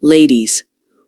Ladies,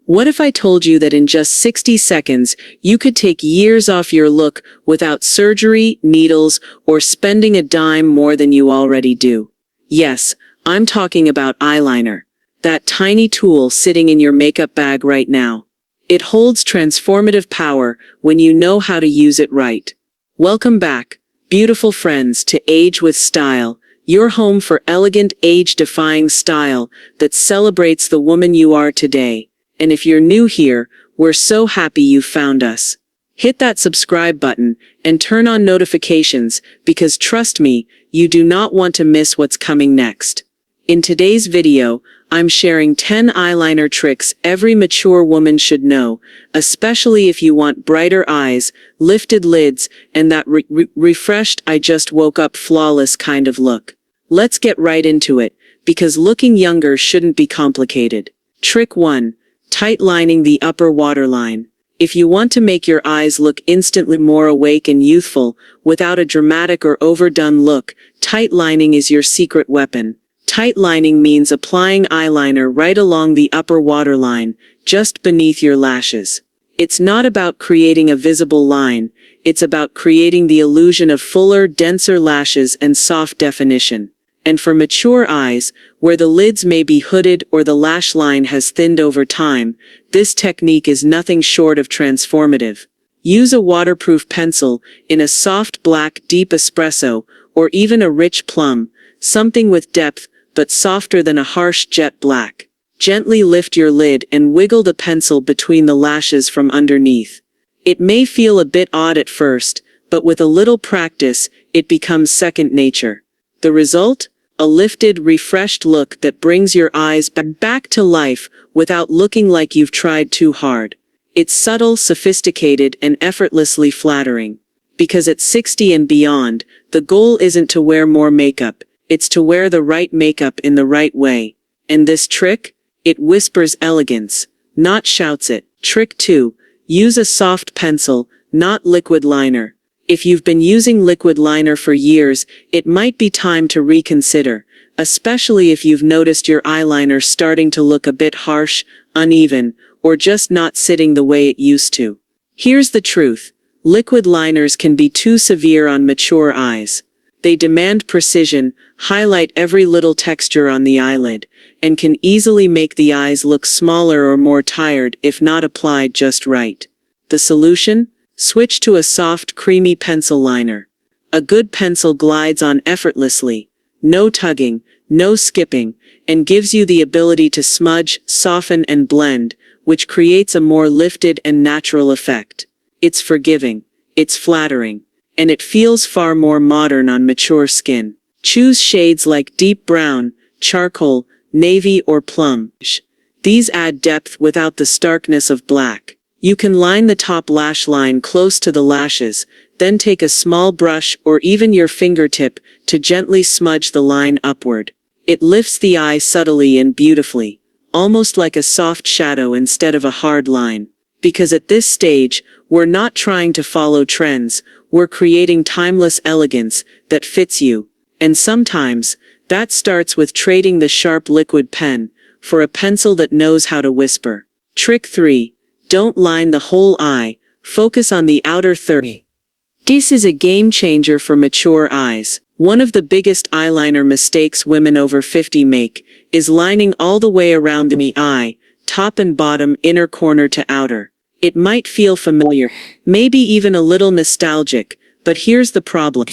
what if I told you that in just 60 seconds, you could take years off your look without surgery, needles, or spending a dime more than you already do? Yes, I'm talking about eyeliner. That tiny tool sitting in your makeup bag right now. It holds transformative power when you know how to use it right. Welcome back, beautiful friends, to Age with Style, your home for elegant, age-defying style that celebrates the woman you are today. And if you're new here, we're so happy you found us. Hit that subscribe button and turn on notifications because trust me, you do not want to miss what's coming next. In today's video, I'm sharing 10 eyeliner tricks every mature woman should know, especially if you want brighter eyes, lifted lids, and that refreshed I just woke up flawless kind of look. Let's get right into it, because looking younger shouldn't be complicated. Trick 1. Tightlining the upper waterline. If you want to make your eyes look instantly more awake and youthful, without a dramatic or overdone look, tightlining is your secret weapon. Tightlining means applying eyeliner right along the upper waterline, just beneath your lashes. It's not about creating a visible line, it's about creating the illusion of fuller, denser lashes and soft definition. And for mature eyes, where the lids may be hooded or the lash line has thinned over time, this technique is nothing short of transformative. Use a waterproof pencil in a soft black deep espresso, or even a rich plum, something with depth but softer than a harsh jet black. Gently lift your lid and wiggle the pencil between the lashes from underneath. It may feel a bit odd at first, but with a little practice, it becomes second nature. The result? A lifted, refreshed look that brings your eyes back to life without looking like you've tried too hard. It's subtle, sophisticated, and effortlessly flattering. Because at 60 and beyond, the goal isn't to wear more makeup, it's to wear the right makeup in the right way. And this trick? It whispers elegance, not shouts it. Trick 2. Use a soft pencil, not liquid liner. If you've been using liquid liner for years, it might be time to reconsider, especially if you've noticed your eyeliner starting to look a bit harsh, uneven, or just not sitting the way it used to. Here's the truth. Liquid liners can be too severe on mature eyes. They demand precision, highlight every little texture on the eyelid, and can easily make the eyes look smaller or more tired if not applied just right. The solution? Switch to a soft, creamy pencil liner. A good pencil glides on effortlessly, no tugging, no skipping, and gives you the ability to smudge, soften, and blend, which creates a more lifted and natural effect. It's forgiving, it's flattering, and it feels far more modern on mature skin. Choose shades like deep brown, charcoal, navy, or plum. These add depth without the starkness of black. You can line the top lash line close to the lashes, then take a small brush or even your fingertip to gently smudge the line upward. It lifts the eye subtly and beautifully, almost like a soft shadow instead of a hard line. Because at this stage, we're not trying to follow trends, we're creating timeless elegance that fits you. And sometimes, that starts with trading the sharp liquid pen for a pencil that knows how to whisper. Trick 3. Don't line the whole eye, focus on the outer third. This is a game changer for mature eyes. One of the biggest eyeliner mistakes women over 50 make is lining all the way around the eye, top and bottom, inner corner to outer. It might feel familiar, maybe even a little nostalgic, but here's the problem.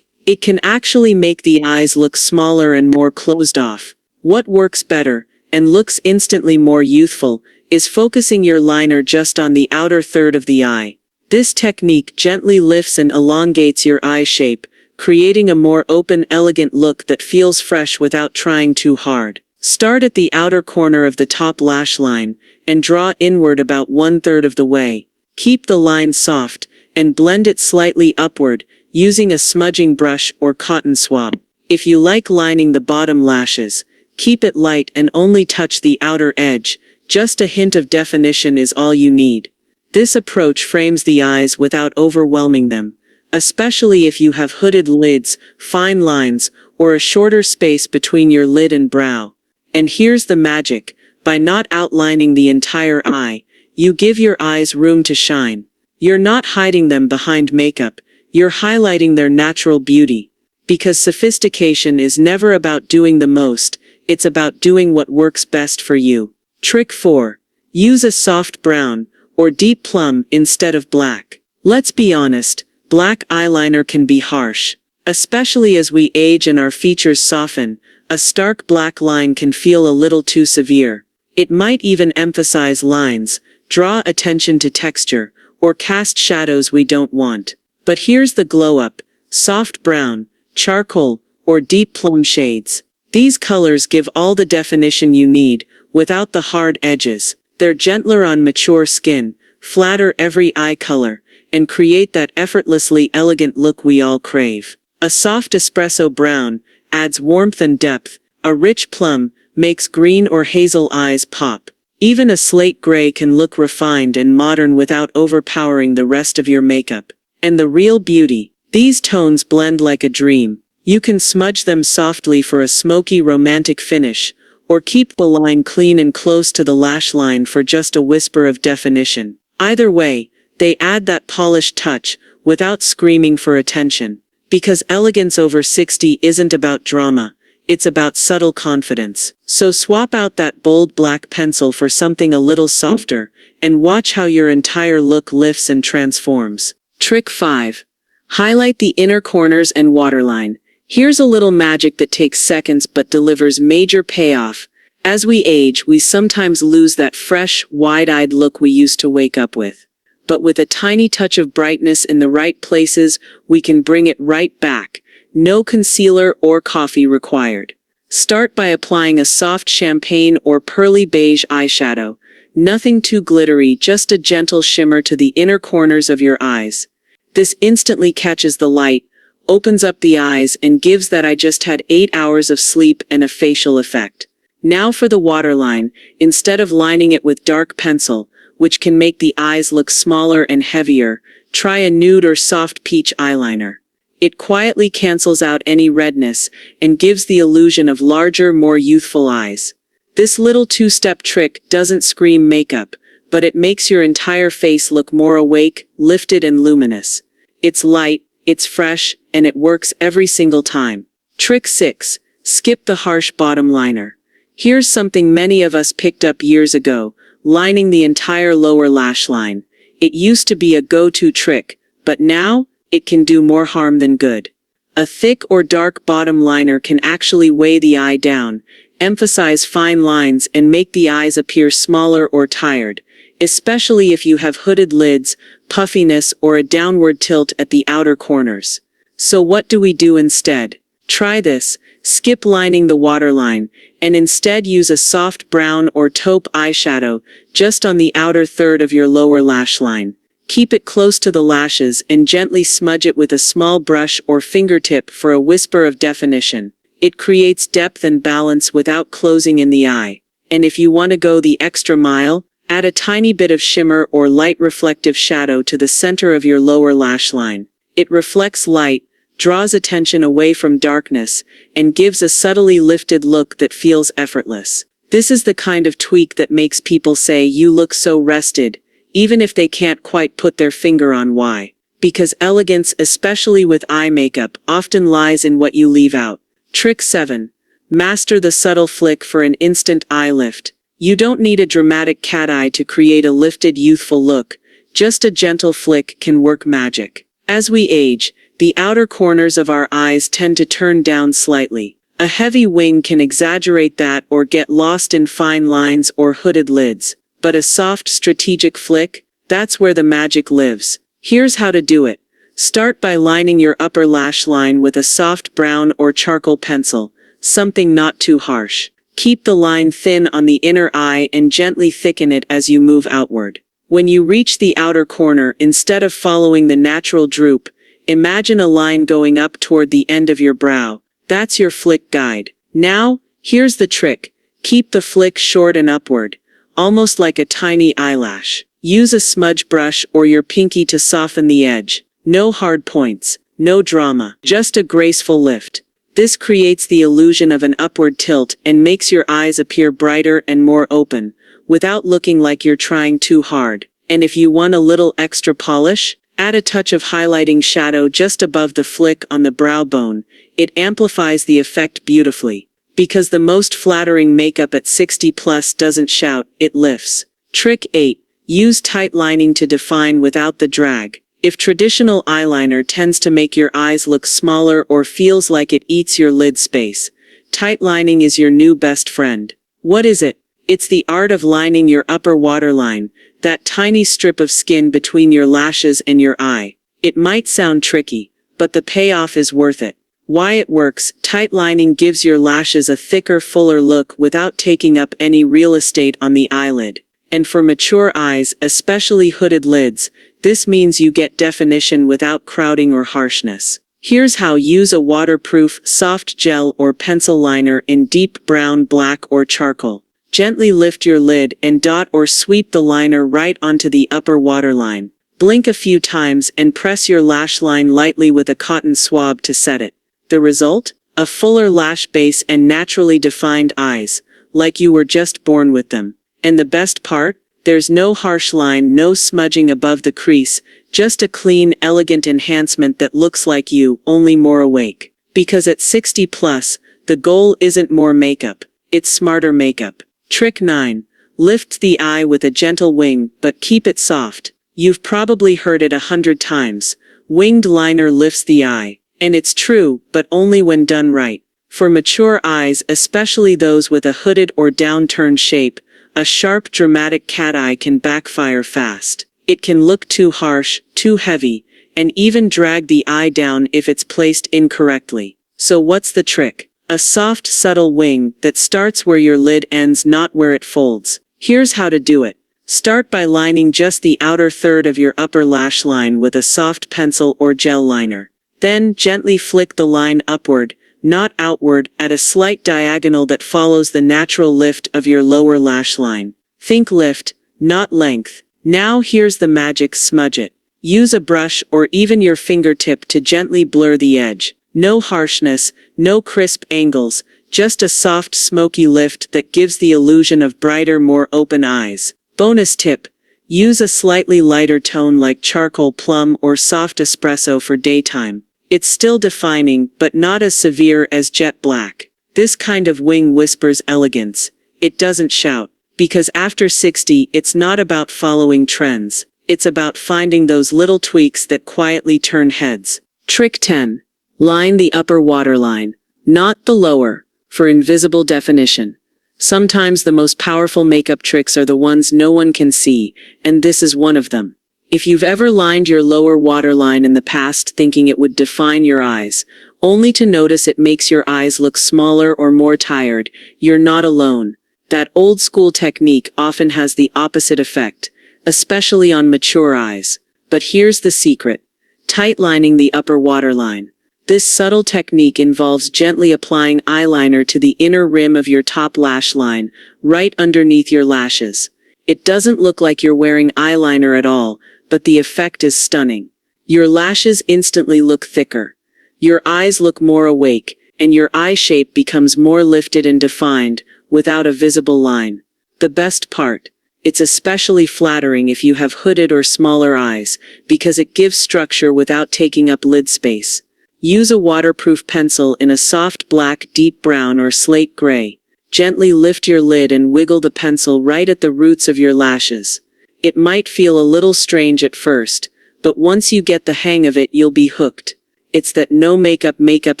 It can actually make the eyes look smaller and more closed off. What works better, and looks instantly more youthful, is focusing your liner just on the outer third of the eye. This technique gently lifts and elongates your eye shape, creating a more open, elegant look that feels fresh without trying too hard. Start at the outer corner of the top lash line, and draw inward about 1/3 of the way. Keep the line soft, and blend it slightly upward, using a smudging brush or cotton swab. If you like lining the bottom lashes, keep it light and only touch the outer edge. Just a hint of definition is all you need. This approach frames the eyes without overwhelming them, especially if you have hooded lids, fine lines, or a shorter space between your lid and brow. And here's the magic. By not outlining the entire eye, you give your eyes room to shine. You're not hiding them behind makeup, you're highlighting their natural beauty. Because sophistication is never about doing the most, it's about doing what works best for you. Trick 4. Use a soft brown, or deep plum instead of black. Let's be honest, black eyeliner can be harsh. Especially as we age and our features soften, a stark black line can feel a little too severe. It might even emphasize lines, draw attention to texture, or cast shadows we don't want. But here's the glow-up: soft brown, charcoal, or deep plum shades. These colors give all the definition you need, without the hard edges. They're gentler on mature skin, flatter every eye color, and create that effortlessly elegant look we all crave. A soft espresso brown adds warmth and depth. A rich plum makes green or hazel eyes pop. Even a slate gray can look refined and modern without overpowering the rest of your makeup. And the real beauty: these tones blend like a dream. You can smudge them softly for a smoky romantic finish, or keep the line clean and close to the lash line for just a whisper of definition. Either way, they add that polished touch, without screaming for attention. Because elegance over 60 isn't about drama, it's about subtle confidence. So swap out that bold black pencil for something a little softer, and watch how your entire look lifts and transforms. Trick 5. Highlight the inner corners and waterline. Here's a little magic that takes seconds but delivers major payoff. As we age, we sometimes lose that fresh, wide-eyed look we used to wake up with. But with a tiny touch of brightness in the right places, we can bring it right back. No concealer or coffee required. Start by applying a soft champagne or pearly beige eyeshadow. Nothing too glittery, just a gentle shimmer to the inner corners of your eyes. This instantly catches the light, opens up the eyes, and gives that "I just had 8 hours of sleep" and a facial effect. Now for the waterline. Instead of lining it with dark pencil, which can make the eyes look smaller and heavier, try a nude or soft peach eyeliner. It quietly cancels out any redness and gives the illusion of larger, more youthful eyes. This little two-step trick doesn't scream makeup, but it makes your entire face look more awake, lifted, and luminous. It's light, it's fresh, and it works every single time. Trick 6. Skip the harsh bottom liner. Here's something many of us picked up years ago: lining the entire lower lash line. It used to be a go-to trick, but now, it can do more harm than good. A thick or dark bottom liner can actually weigh the eye down, emphasize fine lines, and make the eyes appear smaller or tired, especially if you have hooded lids, puffiness, or a downward tilt at the outer corners. So what do we do instead? Try this: skip lining the waterline, and instead use a soft brown or taupe eyeshadow just on the outer third of your lower lash line. Keep it close to the lashes and gently smudge it with a small brush or fingertip for a whisper of definition. It creates depth and balance without closing in the eye. And if you want to go the extra mile, add a tiny bit of shimmer or light reflective shadow to the center of your lower lash line. It reflects light, draws attention away from darkness, and gives a subtly lifted look that feels effortless. This is the kind of tweak that makes people say you look so rested, even if they can't quite put their finger on why. Because elegance, especially with eye makeup, often lies in what you leave out. Trick 7. Master the subtle flick for an instant eye lift. You don't need a dramatic cat eye to create a lifted, youthful look. Just a gentle flick can work magic. As we age, the outer corners of our eyes tend to turn down slightly. A heavy wing can exaggerate that or get lost in fine lines or hooded lids. But a soft, strategic flick, that's where the magic lives. Here's how to do it. Start by lining your upper lash line with a soft brown or charcoal pencil, something not too harsh. Keep the line thin on the inner eye and gently thicken it as you move outward. When you reach the outer corner, instead of following the natural droop, imagine a line going up toward the end of your brow. That's your flick guide. Now, here's the trick. Keep the flick short and upward, almost like a tiny eyelash. Use a smudge brush or your pinky to soften the edge. No hard points, no drama, just a graceful lift. This creates the illusion of an upward tilt and makes your eyes appear brighter and more open, without looking like you're trying too hard. And if you want a little extra polish, add a touch of highlighting shadow just above the flick on the brow bone. It amplifies the effect beautifully. Because the most flattering makeup at 60 plus doesn't shout, it lifts. Trick 8. Use tight lining to define without the drag. If traditional eyeliner tends to make your eyes look smaller or feels like it eats your lid space, tight lining is your new best friend. What is it? It's the art of lining your upper waterline, that tiny strip of skin between your lashes and your eye. It might sound tricky, but the payoff is worth it. Why it works: tight lining gives your lashes a thicker, fuller look without taking up any real estate on the eyelid. And for mature eyes, especially hooded lids, this means you get definition without crowding or harshness. Here's how: use a waterproof, soft gel or pencil liner in deep brown, black, or charcoal. Gently lift your lid and dot or sweep the liner right onto the upper waterline. Blink a few times and press your lash line lightly with a cotton swab to set it. The result? A fuller lash base and naturally defined eyes, like you were just born with them. And the best part? There's no harsh line, no smudging above the crease, just a clean, elegant enhancement that looks like you, only more awake. Because at 60 plus, the goal isn't more makeup, it's smarter makeup. Trick 9. Lift the eye with a gentle wing, but keep it soft. You've probably heard it 100 times. Winged liner lifts the eye. And it's true, but only when done right. For mature eyes, especially those with a hooded or downturned shape, a sharp, dramatic cat eye can backfire fast. It can look too harsh, too heavy, and even drag the eye down if it's placed incorrectly. So what's the trick? A soft, subtle wing that starts where your lid ends, not where it folds. Here's how to do it. Start by lining just the outer third of your upper lash line with a soft pencil or gel liner. Then gently flick the line upward, not outward, at a slight diagonal that follows the natural lift of your lower lash line. Think lift, not length. Now here's the magic: smudge it. Use a brush or even your fingertip to gently blur the edge. No harshness, no crisp angles, just a soft, smoky lift that gives the illusion of brighter, more open eyes. Bonus tip: use a slightly lighter tone like charcoal, plum, or soft espresso for daytime. It's still defining, but not as severe as jet black. This kind of wing whispers elegance. It doesn't shout. Because after 60, it's not about following trends. It's about finding those little tweaks that quietly turn heads. Trick 10. Line the upper waterline, not the lower, for invisible definition. Sometimes the most powerful makeup tricks are the ones no one can see, and this is one of them. If you've ever lined your lower waterline in the past thinking it would define your eyes, only to notice it makes your eyes look smaller or more tired, you're not alone. That old school technique often has the opposite effect, especially on mature eyes. But here's the secret: tight lining the upper waterline. This subtle technique involves gently applying eyeliner to the inner rim of your top lash line, right underneath your lashes. It doesn't look like you're wearing eyeliner at all, but the effect is stunning. Your lashes instantly look thicker. Your eyes look more awake, and your eye shape becomes more lifted and defined, without a visible line. The best part: it's especially flattering if you have hooded or smaller eyes, because it gives structure without taking up lid space. Use a waterproof pencil in a soft black, deep brown, or slate gray. Gently lift your lid and wiggle the pencil right at the roots of your lashes. It might feel a little strange at first, but once you get the hang of it, you'll be hooked. It's that no makeup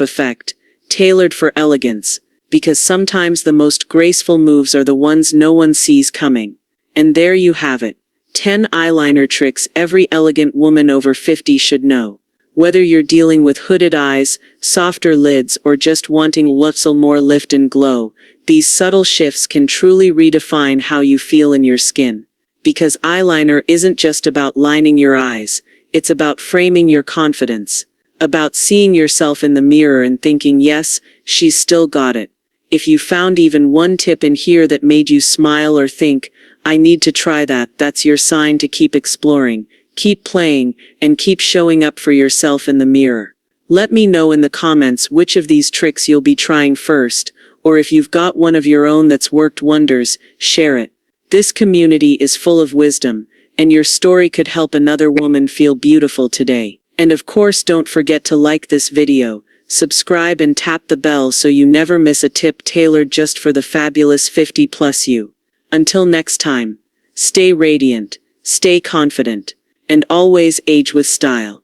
effect, tailored for elegance, because sometimes the most graceful moves are the ones no one sees coming. And there you have it. 10 eyeliner tricks every elegant woman over 50 should know. Whether you're dealing with hooded eyes, softer lids, or just wanting a little more lift and glow, these subtle shifts can truly redefine how you feel in your skin. Because eyeliner isn't just about lining your eyes, it's about framing your confidence. About seeing yourself in the mirror and thinking, yes, she's still got it. If you found even one tip in here that made you smile or think, I need to try that, that's your sign to keep exploring, keep playing, and keep showing up for yourself in the mirror. Let me know in the comments which of these tricks you'll be trying first, or if you've got one of your own that's worked wonders, share it. This community is full of wisdom, and your story could help another woman feel beautiful today. And of course, don't forget to like this video, subscribe and tap the bell so you never miss a tip tailored just for the fabulous 50+ you. Until next time, stay radiant, stay confident, and always age with style.